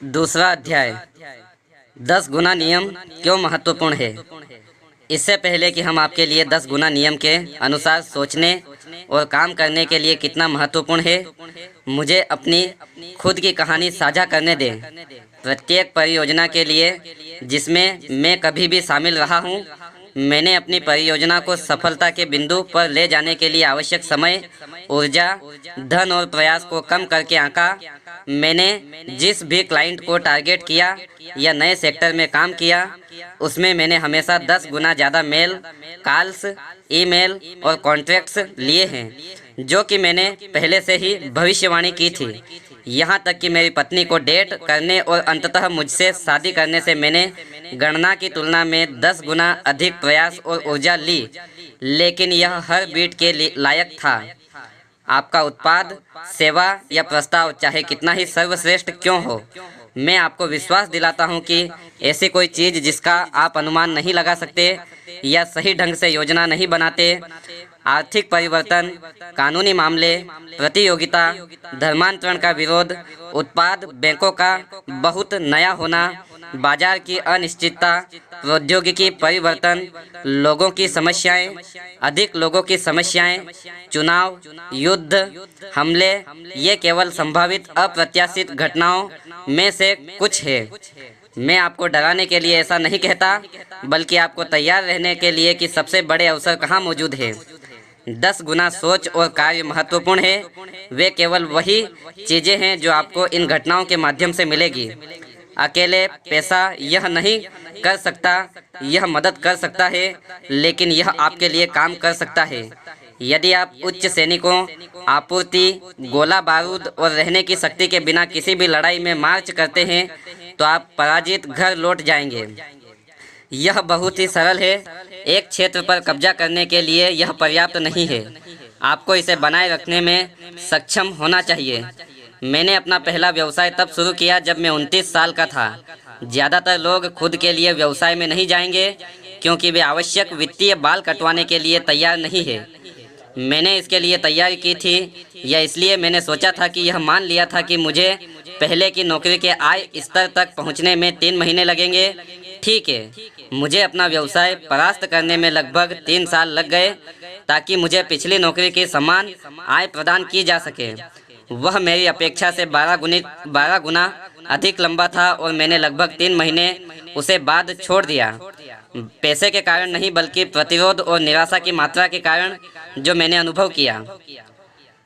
दूसरा अध्याय 10 गुना नियम क्यों महत्वपूर्ण है। इससे पहले कि हम आपके लिए 10 गुना नियम के अनुसार सोचने और काम करने के लिए कितना महत्वपूर्ण है, मुझे अपनी खुद की कहानी साझा करने दें। प्रत्येक परियोजना के लिए जिसमें मैं कभी भी शामिल रहा हूँ, मैंने अपनी परियोजना को सफलता के बिंदु पर ले जाने के लिए आवश्यक समय, ऊर्जा, धन और प्रयास को कम करके आंका। मैंने जिस भी क्लाइंट को टारगेट किया या नए सेक्टर में काम किया, उसमें मैंने हमेशा 10 गुना ज़्यादा मेल, कॉल्स, ईमेल और कॉन्ट्रैक्ट्स लिए हैं, जो कि मैंने पहले से ही भविष्यवाणी की थी। यहाँ तक कि मेरी पत्नी को डेट करने और अंततः मुझसे शादी करने से मैंने गणना की तुलना में 10 गुना अधिक प्रयास और ऊर्जा ली, लेकिन यह हर बीट के लायक था। आपका उत्पाद, सेवा या प्रस्ताव चाहे कितना ही सर्वश्रेष्ठ क्यों हो, मैं आपको विश्वास दिलाता हूं कि ऐसी कोई चीज़ जिसका आप अनुमान नहीं लगा सकते या सही ढंग से योजना नहीं बनाते, आर्थिक परिवर्तन, कानूनी मामले, प्रतियोगिता, धर्मांतरण का विरोध, उत्पाद बैंकों का बहुत नया होना, बाजार की अनिश्चितता, प्रौद्योगिकी परिवर्तन, लोगों की समस्याएं, अधिक लोगों की समस्याएं, चुनाव, युद्ध, हमले, ये केवल संभावित अप्रत्याशित घटनाओं में से कुछ है। मैं आपको डराने के लिए ऐसा नहीं कहता, बल्कि आपको तैयार रहने के लिए कि सबसे बड़े अवसर कहाँ मौजूद है। 10 गुना सोच और कार्य महत्वपूर्ण है। वे केवल वही चीज़ें हैं जो आपको इन घटनाओं के माध्यम से मिलेगी। अकेले पैसा यह नहीं कर सकता, यह मदद कर सकता है, लेकिन यह आपके लिए काम कर सकता है। यदि आप उच्च सैनिकों, आपूर्ति, गोला बारूद और रहने की शक्ति के बिना किसी भी लड़ाई में मार्च करते हैं, तो आप पराजित घर लौट जाएंगे। यह बहुत ही सरल है। एक क्षेत्र पर कब्जा करने के लिए यह पर्याप्त नहीं है। आपको इसे बनाए रखने में सक्षम होना चाहिए। मैंने अपना पहला व्यवसाय तब शुरू किया जब मैं 29 साल का था। ज़्यादातर लोग खुद के लिए व्यवसाय में नहीं जाएंगे क्योंकि वे आवश्यक वित्तीय बाल कटवाने के लिए तैयार नहीं है। मैंने इसके लिए तैयारी की थी, या इसलिए मैंने सोचा था कि यह मान लिया था कि मुझे पहले की नौकरी के आय स्तर तक पहुंचने में 3 महीने लगेंगे। ठीक है, मुझे अपना व्यवसाय परास्त करने में लगभग 3 साल लग गए ताकि मुझे पिछली नौकरी की समान आय प्रदान की जा सके। वह मेरी अपेक्षा से 12 गुना अधिक लंबा था और मैंने लगभग 3 महीने उसे बाद छोड़ दिया। पैसे के कारण नहीं, बल्कि प्रतिरोध और निराशा की मात्रा के कारण जो मैंने अनुभव किया।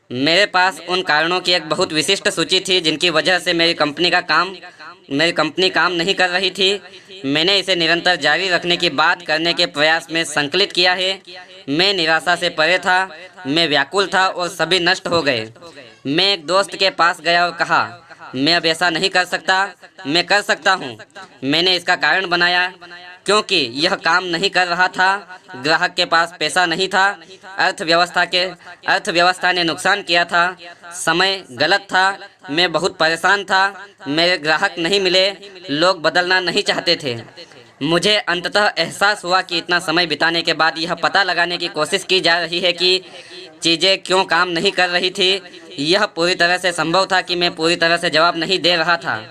मेरे पास उन कारणों की एक बहुत विशिष्ट सूची थी जिनकी वजह से मेरी कंपनी काम नहीं कर रही थी। मैंने इसे निरंतर जारी रखने की बात करने के प्रयास में संकलित किया है। मैं निराशा से परे था, मैं व्याकुल था और सभी नष्ट हो गए। मैं एक दोस्त के पास गया और कहा, मैं अब ऐसा नहीं कर सकता, मैं कर सकता हूँ। मैंने इसका कारण बनाया क्योंकि यह काम नहीं कर रहा था। ग्राहक के पास पैसा नहीं था, अर्थव्यवस्था ने नुकसान किया था, समय गलत था, मैं बहुत परेशान था, मेरे ग्राहक नहीं मिले, लोग बदलना नहीं चाहते थे। मुझे अंततः एहसास हुआ कि इतना समय बिताने के बाद यह पता लगाने की कोशिश की जा रही है कि चीज़ें क्यों काम नहीं कर रही थी। यह पूरी तरह से संभव था कि मैं पूरी तरह से जवाब नहीं दे रहा था।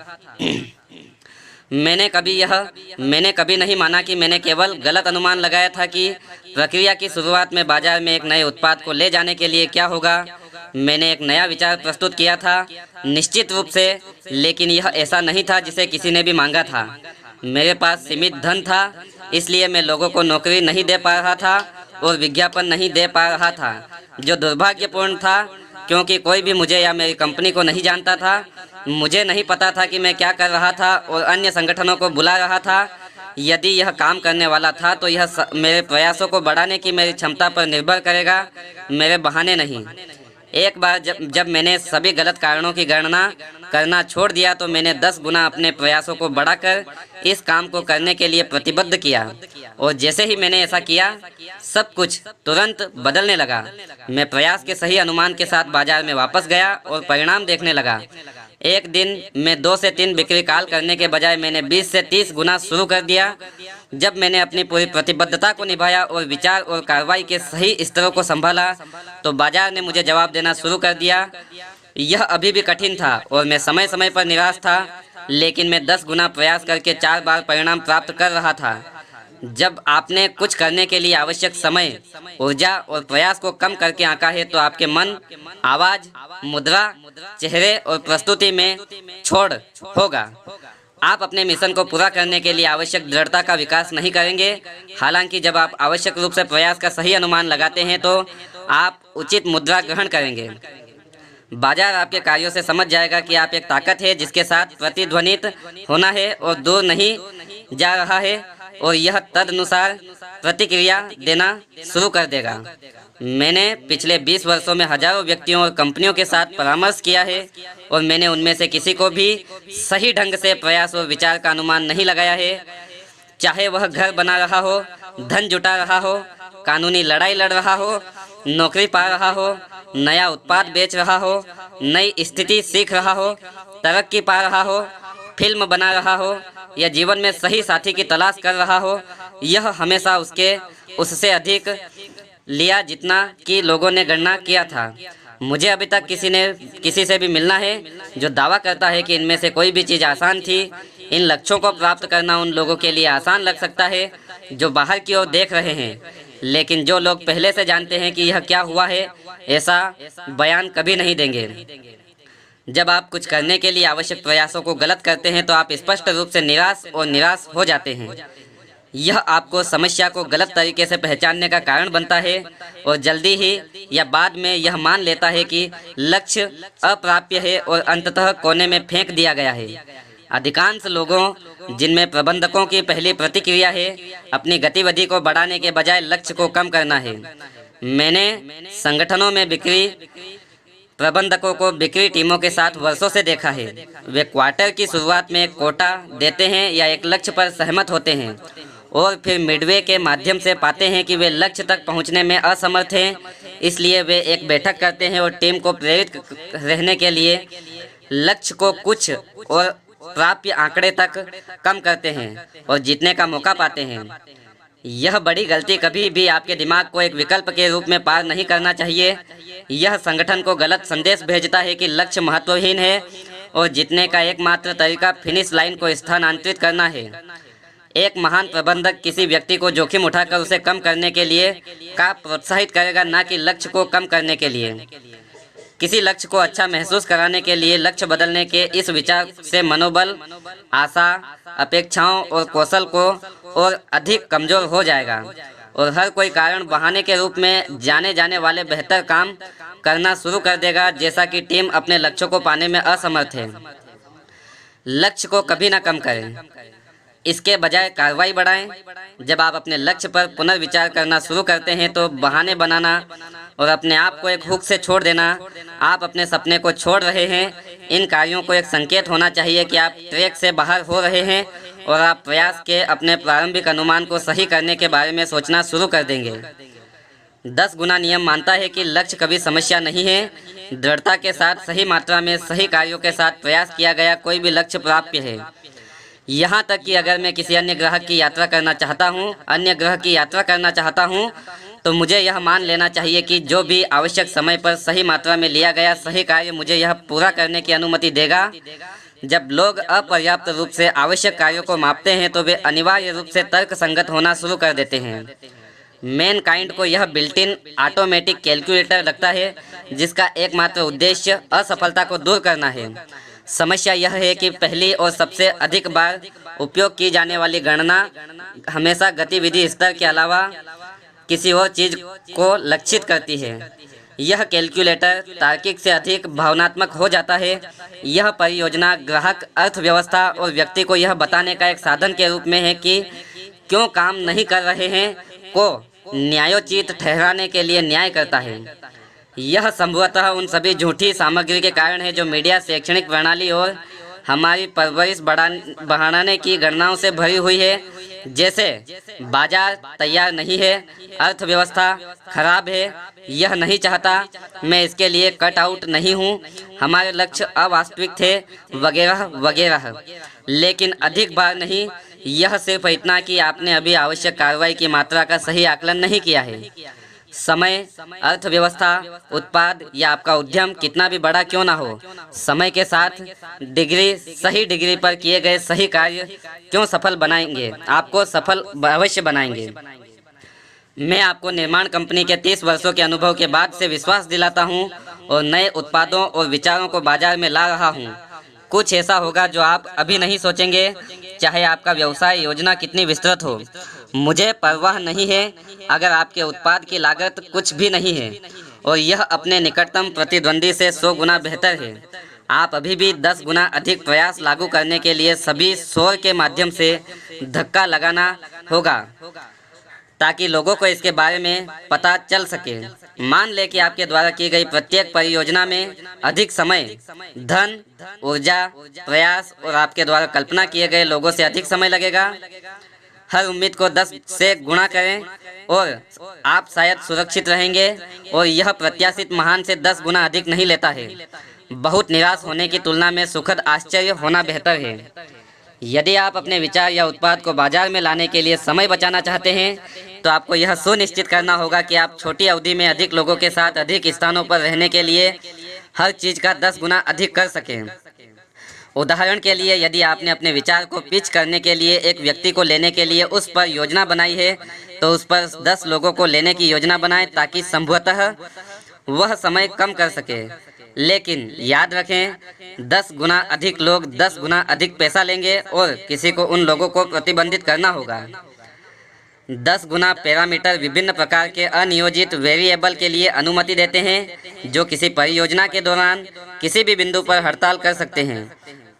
मैंने कभी नहीं माना कि मैंने केवल गलत अनुमान लगाया था कि प्रक्रिया की शुरुआत में बाजार में एक नए उत्पाद को ले जाने के लिए क्या होगा। मैंने एक नया विचार प्रस्तुत किया था, निश्चित रूप से, लेकिन यह ऐसा नहीं था जिसे किसी ने भी मांगा था। मेरे पास सीमित धन था, इसलिए मैं लोगों को नौकरी नहीं दे पा रहा था और विज्ञापन नहीं दे पा रहा था, जो दुर्भाग्यपूर्ण था क्योंकि कोई भी मुझे या मेरी कंपनी को नहीं जानता था। मुझे नहीं पता था कि मैं क्या कर रहा था और अन्य संगठनों को बुला रहा था। यदि यह काम करने वाला था तो यह मेरे प्रयासों को बढ़ाने की मेरी क्षमता पर निर्भर करेगा, मेरे बहाने नहीं। एक बार जब मैंने सभी गलत कारणों की गणना करना छोड़ दिया तो मैंने 10 गुना अपने प्रयासों को बढ़ाकर इस काम को करने के लिए प्रतिबद्ध किया, और जैसे ही मैंने ऐसा किया, सब कुछ तुरंत बदलने लगा। मैं प्रयास के सही अनुमान के साथ बाजार में वापस गया और परिणाम देखने लगा। एक दिन में 2 से 3 बिक्री कॉल करने के बजाय मैंने 20 से 30 गुना शुरू कर दिया। जब मैंने अपनी पूरी प्रतिबद्धता को निभाया और विचार और कार्रवाई के सही स्तरों को संभाला, तो बाजार ने मुझे जवाब देना शुरू कर दिया। यह अभी भी कठिन था और मैं समय समय पर निराश था। लेकिन मैं 10 गुना प्रयास करके 4 बार परिणाम प्राप्त कर रहा था। जब आपने कुछ करने के लिए आवश्यक समय, ऊर्जा और प्रयास को कम करके आंका है तो आपके मन, आवाज, मुद्रा, चेहरे और प्रस्तुति में छोड़ होगा। आप अपने मिशन को पूरा करने के लिए आवश्यक दृढ़ता का विकास नहीं करेंगे। हालांकि जब आप आवश्यक रूप से प्रयास का सही अनुमान लगाते हैं तो आप उचित मुद्रा ग्रहण करेंगे। बाजार आपके कार्यों से समझ जाएगा कि आप एक ताकत है जिसके साथ प्रतिध्वनित होना है और दूर नहीं जा रहा है, और यह तदनुसार प्रतिक्रिया देना शुरू कर देगा। मैंने पिछले 20 वर्षों में हजारों व्यक्तियों और कंपनियों के साथ परामर्श किया है और मैंने उनमें से किसी को भी सही ढंग से प्रयास और विचार का अनुमान नहीं लगाया है। चाहे वह घर बना रहा हो, धन जुटा रहा हो, कानूनी लड़ाई लड़ रहा हो, नौकरी पा रहा हो, नया उत्पाद बेच रहा हो, नई स्थिति सीख रहा हो, तरक्की पा रहा हो, फिल्म बना रहा हो या जीवन में सही साथी की तलाश कर रहा हो, यह हमेशा उससे अधिक लिया जितना कि लोगों ने गणना किया था। मुझे अभी तक किसी से भी मिलना है जो दावा करता है कि इनमें से कोई भी चीज़ आसान थी। इन लक्ष्यों को प्राप्त करना उन लोगों के लिए आसान लग सकता है जो बाहर की ओर देख रहे हैं, लेकिन जो लोग पहले से जानते हैं कि यह क्या हुआ है, ऐसा बयान कभी नहीं देंगे। जब आप कुछ करने के लिए आवश्यक प्रयासों को गलत करते हैं तो आप स्पष्ट रूप से निराश हो जाते हैं। यह आपको समस्या को गलत तरीके से पहचानने का कारण बनता है और जल्दी ही या बाद में यह मान लेता है कि लक्ष्य अप्राप्य है और अंततः कोने में फेंक दिया गया है। अधिकांश लोगों, जिनमें प्रबंधकों की पहली प्रतिक्रिया है अपनी गतिविधि को बढ़ाने के बजाय लक्ष्य को कम करना है। मैंने संगठनों में बिक्री प्रबंधकों को बिक्री टीमों के साथ वर्षों से देखा है। वे क्वार्टर की शुरुआत में एक कोटा देते हैं या एक लक्ष्य पर सहमत होते हैं और फिर मिडवे के माध्यम से पाते हैं कि वे लक्ष्य तक पहुंचने में असमर्थ हैं। इसलिए वे एक बैठक करते हैं और टीम को प्रेरित रहने के लिए लक्ष्य को कुछ और प्राप्य आंकड़े तक कम करते हैं और जीतने का मौका पाते हैं। यह बड़ी गलती कभी भी आपके दिमाग को एक विकल्प के रूप में पार नहीं करना चाहिए। यह संगठन को गलत संदेश भेजता है कि लक्ष्य महत्वहीन है और जीतने का एकमात्र तरीका फिनिश लाइन को स्थानांतरित करना है। एक महान प्रबंधक किसी व्यक्ति को जोखिम उठाकर उसे कम करने के लिए प्रोत्साहित करेगा, ना कि लक्ष्य को कम करने के लिए। किसी लक्ष्य को अच्छा महसूस कराने के लिए लक्ष्य बदलने के इस विचार से मनोबल, आशा, अपेक्षाओं और कौशल को और अधिक कमजोर हो जाएगा और हर कोई कारण बहाने के रूप में जाने जाने वाले बेहतर काम करना शुरू कर देगा, जैसा कि टीम अपने लक्ष्यों को पाने में असमर्थ है। लक्ष्य को कभी ना कम करें, इसके बजाय कार्रवाई बढ़ाएं। जब आप अपने लक्ष्य पर पुनर्विचार करना शुरू करते हैं तो बहाने बनाना और अपने आप को एक हुक से छोड़ देना, आप अपने सपने को छोड़ रहे हैं। इन कार्यों को एक संकेत होना चाहिए कि आप ट्रैक से बाहर हो रहे हैं और आप प्रयास के अपने प्रारंभिक अनुमान को सही करने के बारे में सोचना शुरू कर देंगे। 10 गुना नियम मानता है कि लक्ष्य कभी समस्या नहीं है। दृढ़ता के साथ सही मात्रा में सही कार्यों के साथ प्रयास किया गया कोई भी लक्ष्य प्राप्य है। यहाँ तक कि अगर मैं किसी अन्य ग्रह की यात्रा करना चाहता हूँ तो मुझे यह मान लेना चाहिए कि जो भी आवश्यक समय पर सही मात्रा में लिया गया सही कार्य मुझे यह पूरा करने की अनुमति देगा। जब लोग अपर्याप्त रूप से आवश्यक कार्यों को मापते हैं तो वे अनिवार्य रूप से तर्क संगत होना शुरू कर देते हैं। मैनकाइंड को यह बिल्ट इन ऑटोमेटिक कैलकुलेटर लगता है जिसका एकमात्र उद्देश्य असफलता को दूर करना है। समस्या यह है कि पहली और सबसे अधिक बार उपयोग की जाने वाली गणना हमेशा गतिविधि स्तर के अलावा किसी और चीज को लक्षित करती है। यह कैलकुलेटर तार्किक से अधिक भावनात्मक हो जाता है। यह परियोजना, ग्राहक, अर्थव्यवस्था और व्यक्ति को यह बताने का एक साधन के रूप में है कि क्यों काम नहीं कर रहे हैं को न्यायोचित ठहराने के लिए न्याय करता है। यह संभवतः उन सभी झूठी सामग्री के कारण है जो मीडिया, शैक्षणिक प्रणाली और हमारी परवरिश बढ़ाने की गणनाओं से भरी हुई है, जैसे बाजार तैयार नहीं है, अर्थव्यवस्था खराब है, यह नहीं चाहता, मैं इसके लिए कट आउट नहीं हूँ, हमारे लक्ष्य अवास्तविक थे, वगैरह वगैरह। लेकिन अधिक बार नहीं, यह सिर्फ इतना कि आपने अभी आवश्यक कार्रवाई की मात्रा का सही आकलन नहीं किया है। समय, अर्थव्यवस्था, उत्पाद या आपका उद्यम कितना भी बड़ा क्यों ना हो, समय के साथ सही डिग्री पर किए गए सही कार्य क्यों सफल बनाएंगे, आपको सफल अवश्य बनाएंगे। मैं आपको निर्माण कंपनी के 30 वर्षों के अनुभव के बाद से विश्वास दिलाता हूं और नए उत्पादों और विचारों को बाजार में ला रहा हूं। कुछ ऐसा होगा जो आप अभी नहीं सोचेंगे, चाहे आपका व्यवसाय योजना कितनी विस्तृत हो। मुझे परवाह नहीं है अगर आपके उत्पाद की लागत कुछ भी नहीं है और यह अपने निकटतम प्रतिद्वंदी से 100 गुना बेहतर है। आप अभी भी 10 गुना अधिक प्रयास लागू करने के लिए सभी शोर के माध्यम से धक्का लगाना होगा ताकि लोगों को इसके बारे में पता चल सके। मान लें कि आपके द्वारा की गई प्रत्येक परियोजना में अधिक समय, धन, ऊर्जा, प्रयास और आपके द्वारा कल्पना किए गए लोगों से अधिक समय लगेगा। हर उम्मीद को 10 से गुणा करें और आप शायद सुरक्षित रहेंगे और यह प्रत्याशित महान से 10 गुना अधिक नहीं लेता है। बहुत निराश होने की तुलना में सुखद आश्चर्य होना बेहतर है। यदि आप अपने विचार या उत्पाद को बाजार में लाने के लिए समय बचाना चाहते हैं तो आपको यह सुनिश्चित करना होगा कि आप छोटी अवधि में अधिक लोगों के साथ अधिक स्थानों पर रहने के लिए हर चीज़ का 10 गुना अधिक कर सकें। उदाहरण के लिए, यदि आपने अपने विचार को पिच करने के लिए एक व्यक्ति को लेने के लिए उस पर योजना बनाई है तो उस पर 10 लोगों को लेने की योजना बनाएं ताकि संभवतः वह समय कम कर सके। लेकिन याद रखें, 10 गुना अधिक लोग 10 गुना अधिक पैसा लेंगे और किसी को उन लोगों को प्रतिबंधित करना होगा। 10 गुना पैरामीटर विभिन्न प्रकार के अनियोजित वेरिएबल के लिए अनुमति देते हैं जो किसी परियोजना के दौरान किसी भी बिंदु पर हड़ताल कर सकते हैं।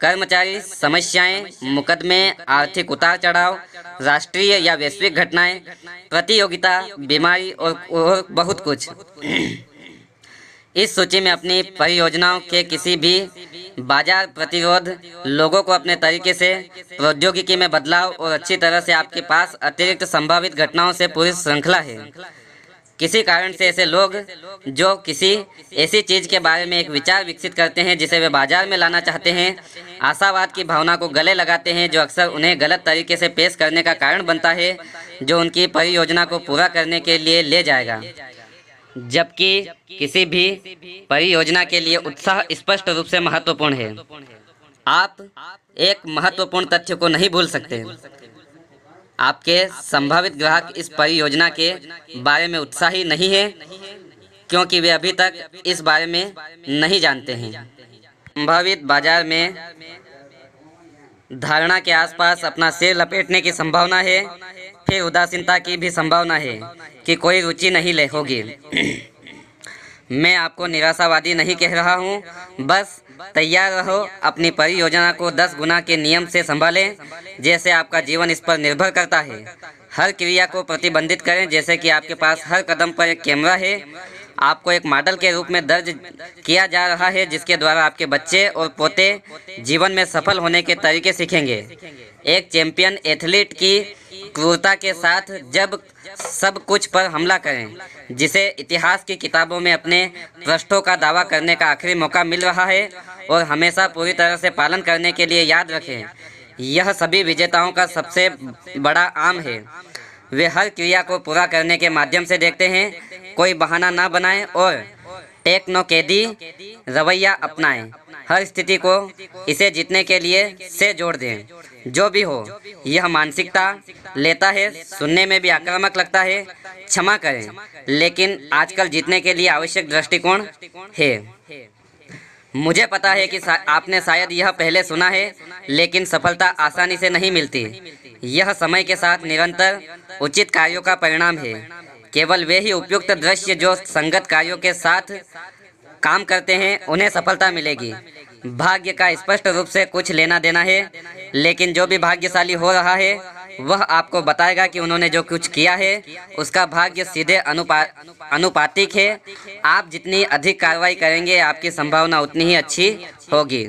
कर्मचारी समस्याएं, मुकदमे, आर्थिक उतार चढ़ाव, राष्ट्रीय या वैश्विक घटनाएं, प्रतियोगिता, बीमारी और बहुत कुछ। इस सूची में अपनी परियोजनाओं के किसी भी बाजार प्रतिरोध, लोगों को अपने तरीके से, प्रौद्योगिकी में बदलाव और अच्छी तरह से आपके पास अतिरिक्त संभावित घटनाओं से पूरी श्रृंखला है। किसी कारण से ऐसे लोग जो किसी ऐसी चीज़ के बारे में एक विचार विकसित करते हैं जिसे वे बाजार में लाना चाहते हैं, आशावाद की भावना को गले लगाते हैं जो अक्सर उन्हें गलत तरीके से पेश करने का कारण बनता है जो उनकी परियोजना को पूरा करने के लिए ले जाएगा। जबकि किसी भी परियोजना के लिए उत्साह स्पष्ट रूप से महत्वपूर्ण है। आप एक महत्वपूर्ण तथ्य को नहीं भूल सकते। आपके संभावित ग्राहक इस परियोजना के बारे में उत्साही नहीं है क्योंकि वे अभी तक इस बारे में नहीं जानते हैं। संभावित बाजार में धारणा के आसपास अपना सिर लपेटने की संभावना है, फिर उदासीनता की भी संभावना है कि कोई रुचि नहीं होगी। मैं आपको निराशावादी नहीं कह रहा हूँ, बस तैयार रहो, अपनी परियोजना को 10 गुना के नियम से संभालें जैसे आपका जीवन इस पर निर्भर करता है। हर क्रिया को प्रतिबंधित करें जैसे कि आपके पास हर कदम पर एक कैमरा है। आपको एक मॉडल के रूप में दर्ज किया जा रहा है जिसके द्वारा आपके बच्चे और पोते जीवन में सफल होने के तरीके सीखेंगे। एक चैंपियन एथलीट की क्रूरता के साथ जब सब कुछ पर हमला करें, जिसे इतिहास की किताबों में अपने पृष्ठों का दावा करने का आखिरी मौका मिल रहा है और हमेशा पूरी तरह से पालन करने के लिए याद रखें, यह सभी विजेताओं का सबसे बड़ा आम है। वे हर क्रिया को पूरा करने के माध्यम से देखते हैं, कोई बहाना ना बनाएं और टेक्नोकेदी रवैया अपनाएं। हर स्थिति को इसे जीतने के लिए से जोड़ दें। जो भी हो, यह मानसिकता लेता है, सुनने में भी आक्रामक लगता है, क्षमा करें, लेकिन आजकल जीतने के लिए आवश्यक दृष्टिकोण है। मुझे पता है कि आपने शायद यह पहले सुना है, लेकिन सफलता आसानी से नहीं मिलती। यह समय के साथ निरंतर उचित कार्यों का परिणाम है। केवल वे ही उपयुक्त दृश्य जो संगत कार्यों के साथ काम करते हैं उन्हें सफलता मिलेगी। भाग्य का स्पष्ट रूप से कुछ लेना देना है, लेकिन जो भी भाग्यशाली हो रहा है वह आपको बताएगा कि उन्होंने जो कुछ किया है उसका भाग्य सीधे अनुपातिक है। आप जितनी अधिक कार्रवाई करेंगे आपकी संभावना उतनी ही अच्छी होगी।